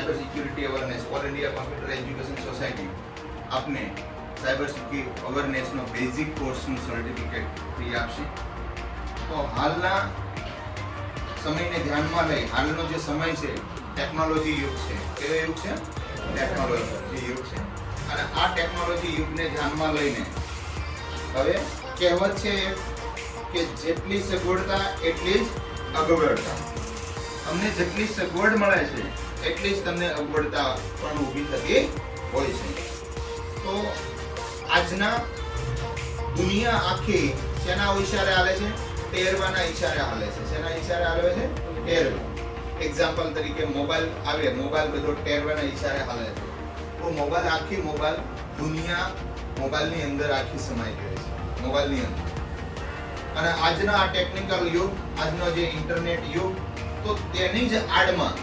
Cyber security awareness all India computer education society आपने cyber security awareness नो basic course નું certificate free આપશે। તો હાલના સમયને ધ્યાનમાં લઈ હાલનો જે સમય છે ટેકનોલોજી યુગ છે। કેવો યુગ છે? ટેકનોલોજી યુગ છે। અને આ ટેકનોલોજી યુગને ધ્યાનમાં લઈને હવે કહેવત છે કે જેટલી સગવડતા એટલી જ અગવડતા। તમને જેટલી સગવડ મળે છે એટલી જ તમને અગવડતા પણ ઊભી થતી હોય છે। તો આજના દુનિયા આખી શેના ઇશારે હાલે છે? ટેરવાના ઇશારે હાલે છે। શેના ઇશારે હાલે છે? ટેરવા। એક્ઝામ્પલ તરીકે મોબાઈલ આવે, મોબાઈલ બધો ટેરવાના ઇશારે હાલે છે। તો મોબાઈલ દુનિયા મોબાઈલની અંદર આખી સમાઈ ગઈ છે, મોબાઈલની અંદર। અને આજના આ ટેકનિકલ યુગ, આજનો જે ઇન્ટરનેટ યુગ, તો તેની જ આડમાં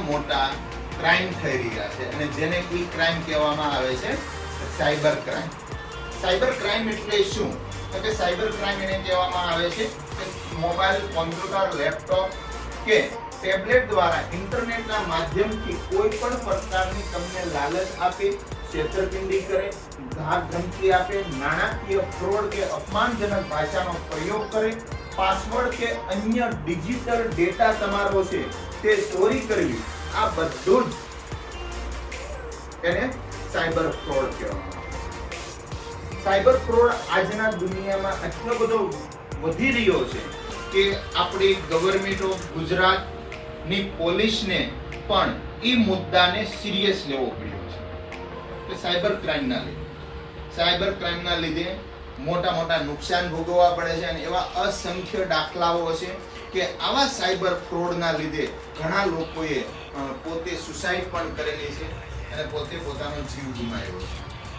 મોટા ક્રાઇમ થઈ રહ્યા છે। અને જેને ઈ ક્રાઇમ કહેવામાં આવે છે સાયબર ક્રાઇમ। સાયબર ક્રાઇમ એટલે શું? તો કે સાયબર ક્રાઇમ એને કહેવામાં આવે છે કે મોબાઈલ, કોમ્પ્યુટર, લેપટોપ કે ટેબ્લેટ દ્વારા ઇન્ટરનેટના માધ્યમથી કોઈ પણ પ્રકારની તમને લાલચ આપે, છેતરપિંડી કરે, ધાક ધમકી આપે, નાણાકીય ફ્રોડ કે અપમાનજનક ભાષાનો પ્રયોગ કરે, પાસવર્ડ કે અન્ય ડિજિટલ ડેટા તમારો છે તે ચોરી કરવી, આ બધું જ એને સાયબર ફ્રોડ કહેવામાં આવે છે। સાયબર ફ્રોડ આજના દુનિયામાં એટલો બધો વધી રહ્યો છે કે આપણી ગવર્નમેન્ટ ઓફ ગુજરાતની પોલીસને પણ એ મુદ્દાને સિરિયસ લેવો પડ્યો છે કે સાયબર ક્રાઇમના લીધે મોટા નુકસાન ભોગવવા પડે છે। અને એવા અસંખ્ય દાખલાઓ છે કે આવા સાયબર ફ્રોડના લીધે ઘણા લોકોએ પોતે સુસાઇડ પણ કરેલી છે અને પોતે પોતાનો જીવ ગુમાવ્યો છે।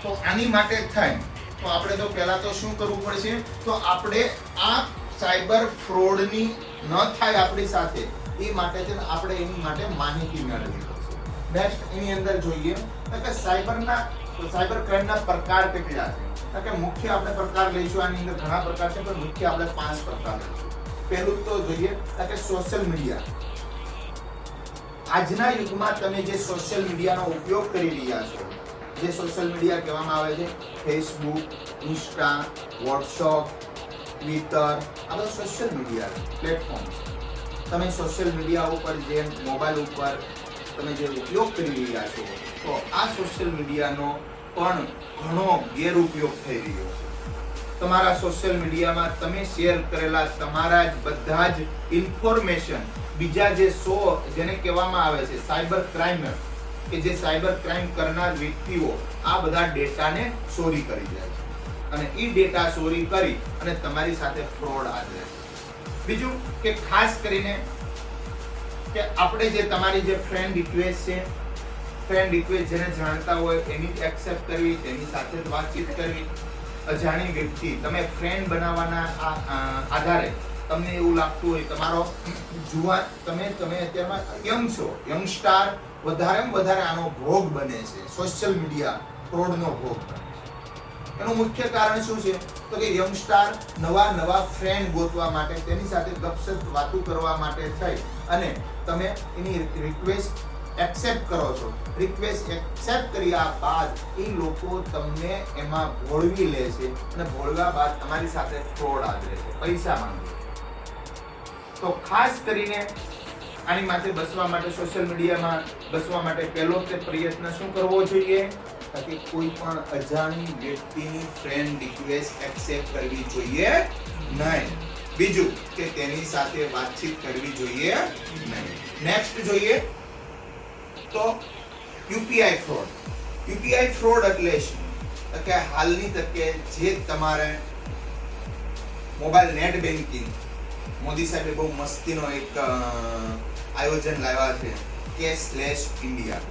તો આની માટે થાય તો આપણે તો પહેલા તો શું કરવું પડશે? તો આપણે આ સાયબર ફ્રોડની ન થાય આપણી સાથે એ માટે છે આપણે એની માટે માહિતી મેળવવી પડશે। નેક્સ્ટ એની અંદર જોઈએ કે સાયબર ક્રાઇમના પ્રકાર કેટલા છે? કે મુખ્ય આપણે પ્રકાર લઈશું, આની અંદર ઘણા પ્રકાર છે પણ મુખ્ય આપણે 5 પ્રકાર લઈશું। પહેલું તો જોઈએ કે સોશિયલ મીડિયા। આજના યુગમાં તમે જે સોશિયલ મીડિયાનો ઉપયોગ કરી રહ્યા છો, જે સોશિયલ મીડિયા કહેવામાં આવે છે ફેસબુક, ઇન્સ્ટા, વોટ્સઅપ, ટ્વિટર, આ બધા સોશિયલ મીડિયા પ્લેટફોર્મ છે। તમે સોશિયલ મીડિયા ઉપર જે મોબાઈલ ઉપર તમે જે ઉપયોગ કરી રહ્યા છો તો આ સોશિયલ મીડિયાનો પણ ઘણો ગેરઉપયોગ થઈ રહ્યો છે। તમારા સોશિયલ મીડિયામાં તમે શેર કરેલા તમારા જ બધા જ ઇન્ફોર્મેશન બીજા જે જેને કહેવામાં આવે છે સાયબર ક્રાઇમર, કે જે સાયબર ક્રાઇમ કરનાર વ્યક્તિઓ આ બધા ડેટાને ચોરી કરી જાય છે અને એ ડેટા ચોરી કરી અને તમારી સાથે ફ્રોડ આચરે છે। બીજું કે ખાસ કરીને કે આપણે જે તમારી જે ફ્રેન્ડ રિક્વેસ્ટ છે, ફ્રેન્ડ રિક્વેસ્ટ જેને જાણતા હોય એની જ એક્સેપ્ટ કરવી, તેની સાથે જ વાતચીત કરવી। અજાણી વ્યક્તિ તમે ફ્રેન્ડ બનાવવાના આધારે તમને એવું લાગતું હોય તમારો જુવાન તમે અત્યારમાં યંગ છો, યંગસ્ટાર વધારે આનો ભોગ બને છે, સોશિયલ મીડિયા ફ્રોડનો ભોગ બને છે। એનું મુખ્ય કારણ શું છે? તો કે યંગસ્ટાર નવા ફ્રેન્ડ ગોતવા માટે, તેની સાથે ગપસપ વાતો કરવા માટે થઈ અને તમે એની રિક્વેસ્ટ એક્સેપ્ટ કરો છો। રિક્વેસ્ટ એક્સેપ્ટ કર્યા બાદ એ લોકો તમને એમાં ભોળવી લે છે અને ભોળવા બાદ તમારી સાથે ફ્રોડ આચરે છે, પૈસા માંગે છે। તો ખાસ કરીને આની માટે બચવા માટે, સોશિયલ મીડિયામાં બચવા માટે પહેલો તે પ્રયત્ન શું કરવો જોઈએ? કે કોઈ પણ અજાણી વ્યક્તિની ફ્રેન્ડ રિક્વેસ્ટ એક્સેપ્ટ કરવી જોઈએ નહીં। બીજું કે તેની સાથે વાતચીત કરવી જોઈએ નહીં। નેક્સ્ટ જોઈએ તો યુપીઆઈ ફ્રોડ। યુપીઆઈ ફ્રોડ એટલે શું? કે હાલની તકે જે તમારે મોબાઈલ નેટ બેન્કિંગ, મોદી સાહેબે બહુ મસ્તીનો એક આયોજન લાવ્યા છે cashless India,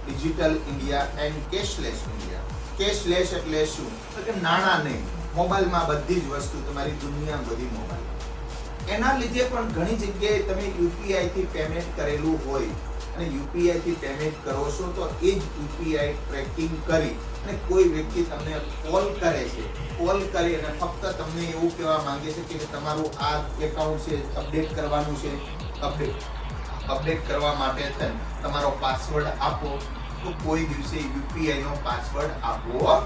digital India and cashless India. Cashless એટલે શું? તો કે નાણાં નહીં, મોબાઈલમાં બધી જ વસ્તુ, તમારી દુનિયા બધી મોબાઈલ। એના લીધે પણ ઘણી જગ્યાએ તમે યુપીઆઈ થી પેમેન્ટ કરેલું હોય અને યુપીઆઈ થી પેમેન્ટ કરો છો તો એ જ યુપીઆઈ ટ્રેકિંગ કરી અને કોઈ વ્યક્તિ તમને કોલ કરે છે, કોલ કરી અને ફક્ત તમને એવું કહેવા માંગે છે કે તમારું આ એકાઉન્ટ છે અપડેટ કરવાનું છે, અપડેટ અપડેટ કરવા માટે થઈને તમારો પાસવર્ડ આપો તો કોઈ દિવસે યુપીઆઈ નો પાસવર્ડ આપવો,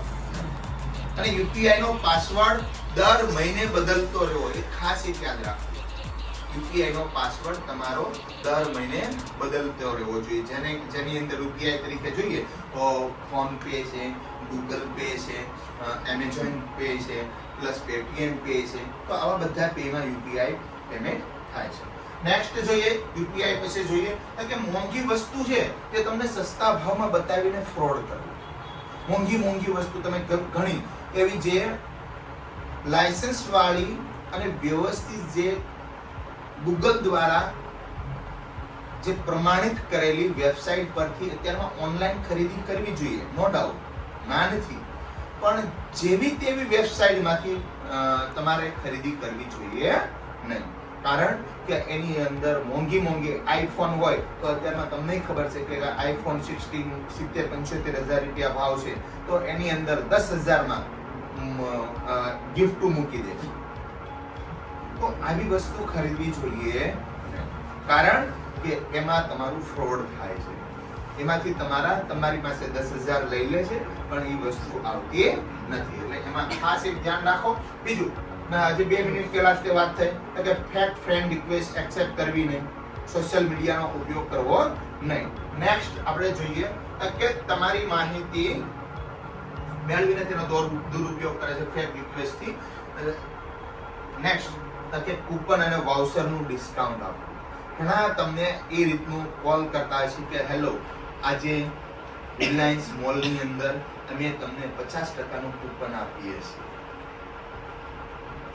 અને યુપીઆઈ નો પાસવર્ડ દર મહિને બદલતો રહેવો, એ ખાસ એક યાદ રાખો. યુપીઆઈ નો પાસવર્ડ તમારો દર મહિને બદલતો રહેવો જોઈએ. જેની અંદર યુપીઆઈ તરીકે જોઈએ તો ફોન પે છે, ગૂગલ પે છે, એમેઝોન પે છે, પ્લસ પેટીએમ પે છે. તો આવા બધા પેમાં યુપીઆઈ પેમેન્ટ થાય છે. નેક્સ્ટ જોઈએ યુપીઆઈ પછી જોઈએ કે મોંઘી વસ્તુ છે તે તમને સસ્તા ભાવમાં બતાવીને ફ્રોડ કરવું. મોંઘી વસ્તુ તમે ઘણી એવી જે લાયસન્સ વાળી અને વ્યવસ્થિત જે ગૂગલ દ્વારા જે પ્રમાણિત કરેલી વેબસાઇટ પરથી અત્યારમાં ઓનલાઈન ખરીદી કરવી જોઈએ, નો ડાઉટ, ના નથી, પણ જેવી તેવી વેબસાઇટમાંથી તમારે ખરીદી કરવી જોઈએ નહીં. કારણ કે એની અંદર મોંઘી આઈફોન હોય તો અત્યારમાં તમને ખબર છે કે આઈફોન 16 70-75 હજાર રૂપિયા ભાવ છે, તો એની અંદર 10,000માં ગિફ્ટ મૂકી દે. તો આવી વસ્તુ ખરીદવી જોઈએ, કારણ કે એમાં તમારું ફ્રોડ થાય છે. એમાંથી તમારી પાસે 10,000 લઈ લે છે, પણ એ વસ્તુ આવતી નથી. એટલે એમાં ખાસ એક ધ્યાન રાખો. બીજું, આજે 2 મિનિટ પહેલા જ વાત થઈ કે ફેક ફ્રેન્ડ રિક્વેસ્ટ એક્સેપ્ટ કરવી નહીં, સોશિયલ મીડિયાનો ઉપયોગ કરવો નહીં. નેક્સ્ટ આપણે જોઈએ કે તમારી માહિતી મેળવીને તેનો દુરુપયોગ કરે છે ફેક રિક્વેસ્ટથી. નેક્સ્ટ કે કૂપન અને વાઉચરનું ડિસ્કાઉન્ટ આપવું. ઘણા તમને એ રીતનું કોલ કરતા છે કે હેલો, આજે રિલાયન્સ મોલની અંદર અમે તમને 50% કૂપન આપીએ છીએ.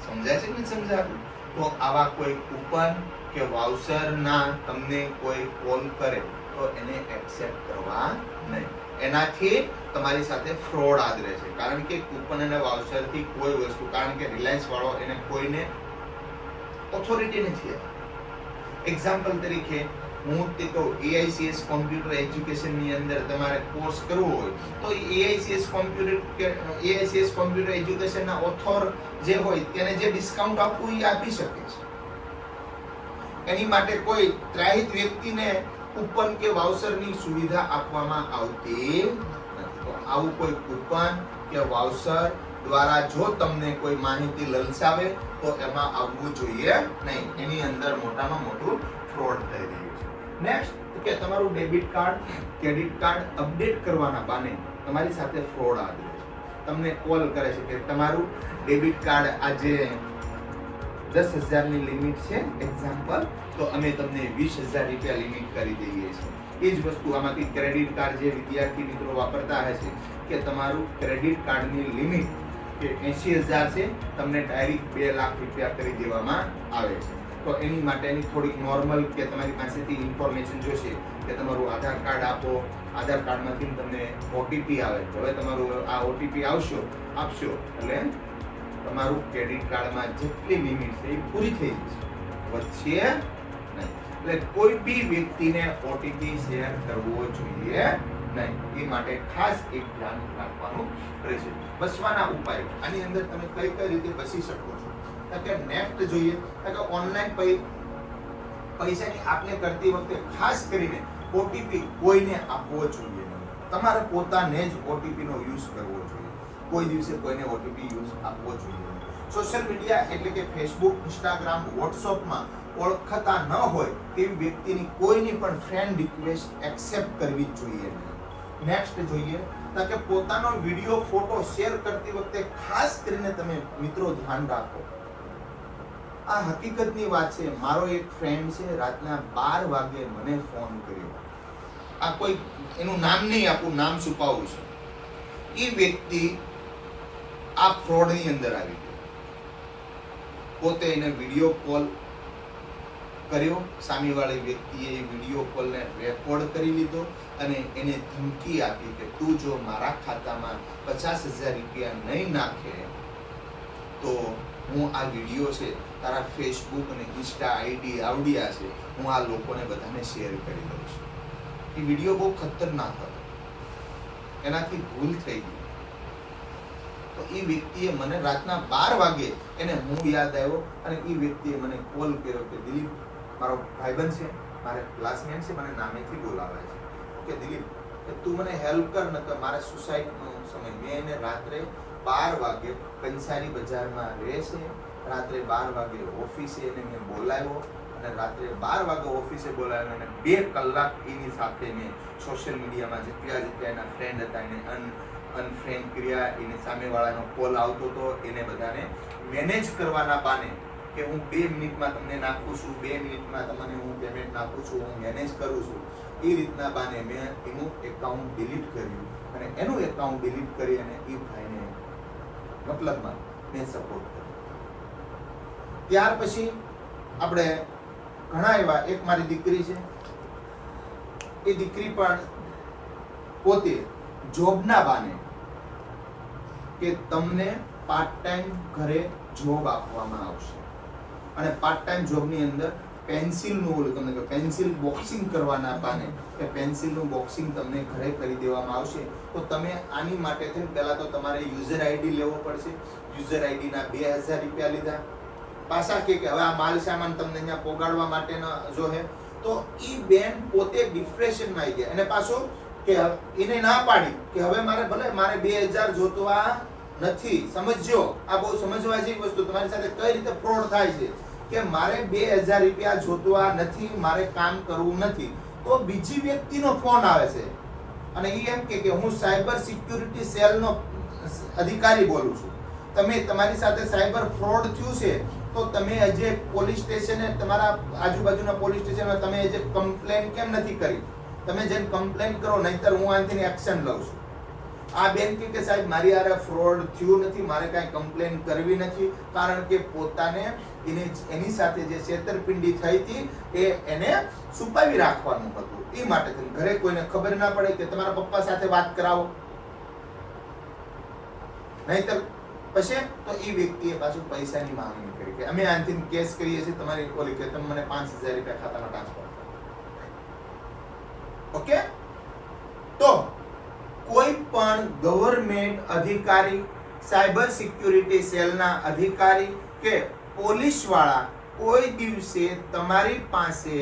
સમજાય છે કે સમજાતું? તો આવા કોઈ કૂપન કે વાઉચરના તમને કોઈ કોલ કરે તો એને એક્સેપ્ટ કરવા નહીં. એનાથી તમારી સાથે ફ્રોડ આદરે છે. કારણ કે કૂપન અને વાઉચરથી કોઈ વસ્તુ, કારણ કે રિલાયન્સ વાળો એને કોઈને ઓથોરિટી નથી. એક્ઝામ્પલ તરીકે હું તે કહું, AICS કોમ્પ્યુટર એજ્યુકેશનની અંદર તમારે કોર્સ કરવો હોય તો AICS કોમ્પ્યુટર એજ્યુકેશનના ઓથોર જે હોય તેને જે ડિસ્કાઉન્ટ આપવું એ આપી શકે છે. એની માટે કોઈ ત્રાહિત વ્યક્તિને કૂપન કે વાઉચરની સુવિધા આપવામાં આવતી નથી. તો આવું કોઈ કૂપન કે વાઉચર દ્વારા જો તમને કોઈ માહિતી લલચાવે તો એમાં આવવું જોઈએ નહીં. એની અંદર મોટામાં મોટું ફ્રોડ થઈ રહ્યું છે. નેક્સ્ટ કે તમારું debit card, credit card update કરવાના બહાને તમારી સાથે ફ્રોડ આદરે છે. તમને કોલ કરે છે કે તમારું ડેબિટ કાર્ડ આજે 10,000ની લિમિટ છે એક્ઝામ્પલ, તો અમે તમને 20,000 રૂપિયા લિમિટ કરી દઈએ છીએ. એ જ વસ્તુ આમાંથી ક્રેડિટ કાર્ડ જે વિદ્યાર્થી મિત્રો વાપરતા હશે કે તમારું ક્રેડિટ કાર્ડની લિમિટ કે 80,000 છે, તમને ડાયરેક્ટ 2 લાખ રૂપિયા કરી દેવામાં આવે છે. તો એની માટેની થોડીક નોર્મલ કે તમારી પાસેથી ઇન્ફોર્મેશન જોશે કે તમારું આધાર કાર્ડ આપો, આધાર કાર્ડમાંથી તમને ઓટીપી આવે. હવે તમારું આ ઓટીપી આપશો એટલે તમારું ક્રેડિટ કાર્ડમાં જેટલી લિમિટ છે એ પૂરી થઈ જશે, વચ્ચે નહીં. એટલે કોઈ બી વ્યક્તિને ઓટીપી શેર કરવો જોઈએ નહીં. એ માટે ખાસ એક ધ્યાન રાખવાનું રહેશે. બચવાના ઉપાયો, આની અંદર તમે કઈ રીતે બચી શકો છો કે નેક્સ્ટ જોઈએ કે ઓનલાઈન પૈસાની આપલે કરતી વખતે ખાસ કરીને ઓટીપી કોઈને આપવો જોઈએ નહીં. તમારે પોતાને જ ઓટીપી નો યુઝ કરવો જોઈએ. કોઈ દિવસે કોઈને ઓટીપી યુઝ આપવો જોઈએ નહીં. સોશિયલ મીડિયા એટલે કે ફેસબુક, ઇન્સ્ટાગ્રામ, વોટ્સઅપમાં ઓળખતા ન હોય તેવી વ્યક્તિની કોઈની પણ ફ્રેન્ડ રિક્વેસ્ટ એક્સેપ્ટ કરવી જોઈએ નહીં. નેક્સ્ટ જોઈએ કે પોતાનો વિડીયો, ફોટો શેર કરતી વખતે ખાસ કરીને તમે મિત્રો ધ્યાન રાખો. આ હકીકતની વાત છે. મારો એક ફ્રેન્ડ છે, રાતના 12 વાગે મને ફોન કર્યો. આ કોઈ એનું નામ નહીં આપું, નામ છુપાવું છે. એ વ્યક્તિ આ ફ્રોડની અંદર આવી ગયો. પોતે એને વિડીયો કોલ કર્યો, સામેવાળી વ્યક્તિએ એ વિડીયો કોલને રેકોર્ડ કરી લીધો અને એને ધમકી આપી કે તું જો મારા ખાતામાં 50,000 રૂપિયા નહીં નાખે તો હું આ વિડીયો છે તારા ફેસબુક અને ઇન્સ્ટા આઈડી આવડ્યા છે, હું આ લોકોને બધાને શેર કરી દઉં છું. એ વિડીયો બહુ ખતરનાક હતો, એનાથી ભૂલ થઈ ગઈ. તો એ વ્યક્તિએ મને રાતના 12 વાગે એને હું યાદ આવ્યો અને એ વ્યક્તિએ મને કોલ કર્યો કે દિલીપ, મારો ભાઈબંધ છે, મારે ક્લાસમેટ છે મને નામેથી બોલાવે છે કે દિલીપ કે તું મને હેલ્પ કર ને કે મારે સુસાઇડનો સમય મેં એને રાત્રે 12 વાગે કંસારી બજારમાં રહે છે રાત્રે 12 વાગે ઓફિસે એને મેં બોલાવ્યો અને રાત્રે 12 વાગે ઓફિસે બોલાવ્યો અને 2 કલાક એની સાથે મેં સોશિયલ મીડિયામાં જેટલા એના ફ્રેન્ડ હતા એને અનફ્રેન્ડ કર્યા, એને સામેવાળાનો કોલ આવતો હતો એને બધાને મેનેજ કરવાના બાને કે હું 2 મિનિટમાં તમને નાખું છું, 2 મિનિટમાં તમને હું પેમેન્ટ નાખું છું, હું મેનેજ કરું છું, એ રીતના બાને મેં એનું એકાઉન્ટ ડિલીટ કર્યું અને એનું એકાઉન્ટ ડિલીટ કરી અને એ ભાઈને મતલબમાં મેં સપોર્ટ કર્યો. ત્યાર પછી આપણે ઘણા એવા, એક મારી દીકરી છે, એ દીકરી પણ પોતે જોબના બાને કે તમને પાર્ટ ટાઈમ ઘરે જોબ આપવામાં આવશે અને પાર્ટ ટાઈમ જોબની અંદર પેન્સિલનું તમને કે પેન્સિલ બોક્સિંગ કરવાના બાને કે પેન્સિલનું બોક્સિંગ તમને ઘરે કરી દેવામાં આવશે. તો તમે આની માટે થઈને પહેલાં તો તમારે યુઝર આઈડી લેવો પડશે. યુઝર આઈડીના 2000 રૂપિયા લીધા. પાછા કે હવે આ માલ સામાન તમને અહીંયા પોગાડવા માટેનો જો હે તો એ બેન પોતે ડિપ્રેશનમાં આવી ગયા અને પાછો કે એને ના પાડી કે હવે મારે 2000 જોતવા નથી. સમજજો, આ બહુ સમજવા જેવી વસ્તુ. તમારી સાથે કઈ રીતે ફ્રોડ થાય છે કે મારે 2000 રૂપિયા જોતવા નથી, મારે કામ કરવું નથી. તો બીજી વ્યક્તિનો ફોન આવે છે અને એ એમ કે હું સાયબર સિક્યુરિટી સેલનો અધિકારી બોલું છું. તમારી સાથે સાયબર ફ્રોડ થયું છે તો તમે હજી પોલીસ સ્ટેશને, તમારા આજુબાજુના પોલીસ સ્ટેશનમાં તમે હજી કમ્પ્લેન કેમ નથી કરી? તમે જેમ કમ્પ્લેન કરો, નહીતર હું આનાથી એક્શન લઉં છું. આ બેન કે સાહેબ મારી હારે ફ્રોડ થયું નથી, મારે કાંઈ કમ્પ્લેન કરવી નથી, કારણ કે પોતાને એની સાથે જે છેતરપિંડી થઈ હતી એને છુપાવી રાખવાનું હતું. એ માટે ઘરે કોઈને ખબર ના પડે કે તમારા પપ્પા સાથે વાત કરાવો, નહીતર પછી તો એ વ્યક્તિએ પાછું પૈસાની માંગણી કરી કે અમે આનાથી કેસ કરીએ છીએ, તમારી ઓલી કે તમે મને 5000 રૂપિયા ખાતામાં ટ્રાન્સફર કરો. ઓકે, તો કોઈ પણ ગવર્નમેન્ટ અધિકારી, સાયબર સિક્યુરિટી સેલના અધિકારી કે પોલીસ વાળા કોઈ દિવસે તમારી પાસે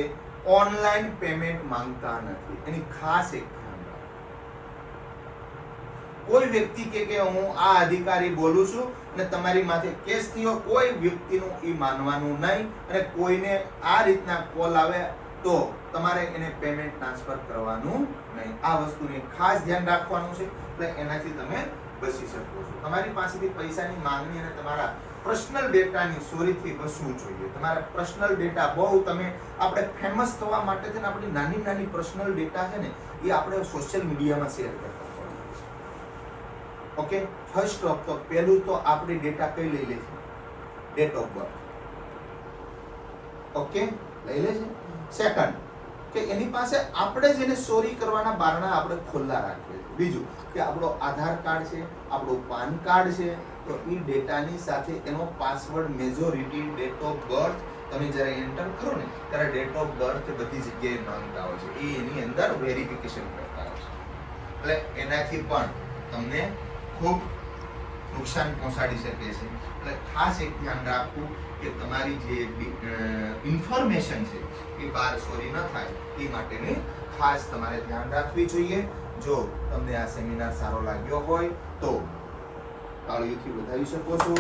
ઓનલાઈન પેમેન્ટ માંગતા નથી. એની ખાસ એક ધ્યાન રાખો. કોઈ વ્યક્તિ કે હું આ અધિકારી બોલું છું અને તમારી માથે કેસ થયો, કોઈ વ્યક્તિનું એ માનવાનું નહીં અને કોઈને આ રીતના કોલ આવે તો તમારે એને પેમેન્ટ ટ્રાન્સફર કરવાનું નહીં. આ વસ્તુને ખાસ ધ્યાન રાખવાનું છે, એટલે એનાથી તમે બચી શકો છો. તમારી પાસેથી પૈસાની માંગણી અને તમારા પર્સનલ ડેટાની ચોરીથી બચવું જોઈએ. તમારા પર્સનલ ડેટા બહુ આપણે ફેમસ થવા માટે છે ને, આપણી નાની નાની પર્સનલ ડેટા છે ને એ આપણે સોશિયલ મીડિયામાં શેર કરતા હોઈએ છીએ. ઓકે, ફર્સ્ટ ઓફ તો પહેલું તો આપણી ડેટા કઈ લઈ લે છે? Date of birth. ઓકે, લઈ લે છે. સેકન્ડ કે એની પાસે આપણે જેને ચોરી કરવાના બારણા આપણે ખુલ્લા રાખીએ છીએ. બીજું કે આપણો આધાર કાર્ડ છે, આપણું પાન કાર્ડ છે, તો એ ડેટાની સાથે એનો password, majority, date of birth તમે જ્યારે એન્ટર કરો ને ત્યારે ડેટ ઓફ બર્થ બધી જગ્યાએ માંગતા હોય છે. એ એની અંદર વેરિફિકેશન કરતા હોય છે. એટલે એનાથી પણ તમને ખૂબ નુકસાન પહોંચાડી શકે છે. એટલે ખાસ એક ધ્યાન રાખવું કે તમારી જે ઇન્ફોર્મેશન છે એ બહાર ચોરી ન થાય એ માટેની ખાસ તમારે ધ્યાન રાખવી જોઈએ. જો તમને આ સેમિનાર સારો લાગ્યો હોય તો તાળીઓથી વધાવી શકો છો.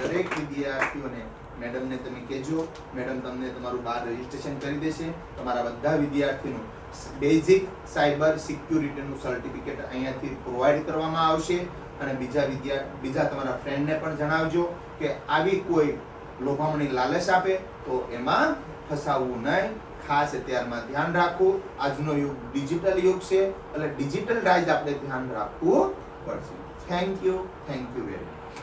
દરેક વિદ્યાર્થીઓને મેડમને તમે કહેજો, મેડમ તમને તમારું બહાર રજીસ્ટ્રેશન કરી દેશે. તમારા બધા વિદ્યાર્થીનું બેઝિક સાયબર સિક્યુરિટીનું સર્ટિફિકેટ અહીંયાથી પ્રોવાઈડ કરવામાં આવશે. અને બીજા તમારા ફ્રેન્ડને પણ જણાવજો કે આવી કોઈ લોભામણી લાલચ આપે તો એમાં ફસાવવું નહીં. ખાસ અત્યારમાં ધ્યાન રાખવું. આજનો યુગ ડિજિટલ યુગ છે, એટલે ડિજિટલ રાઇઝ આપણે ધ્યાન રાખવું પડશે. Thank you very much.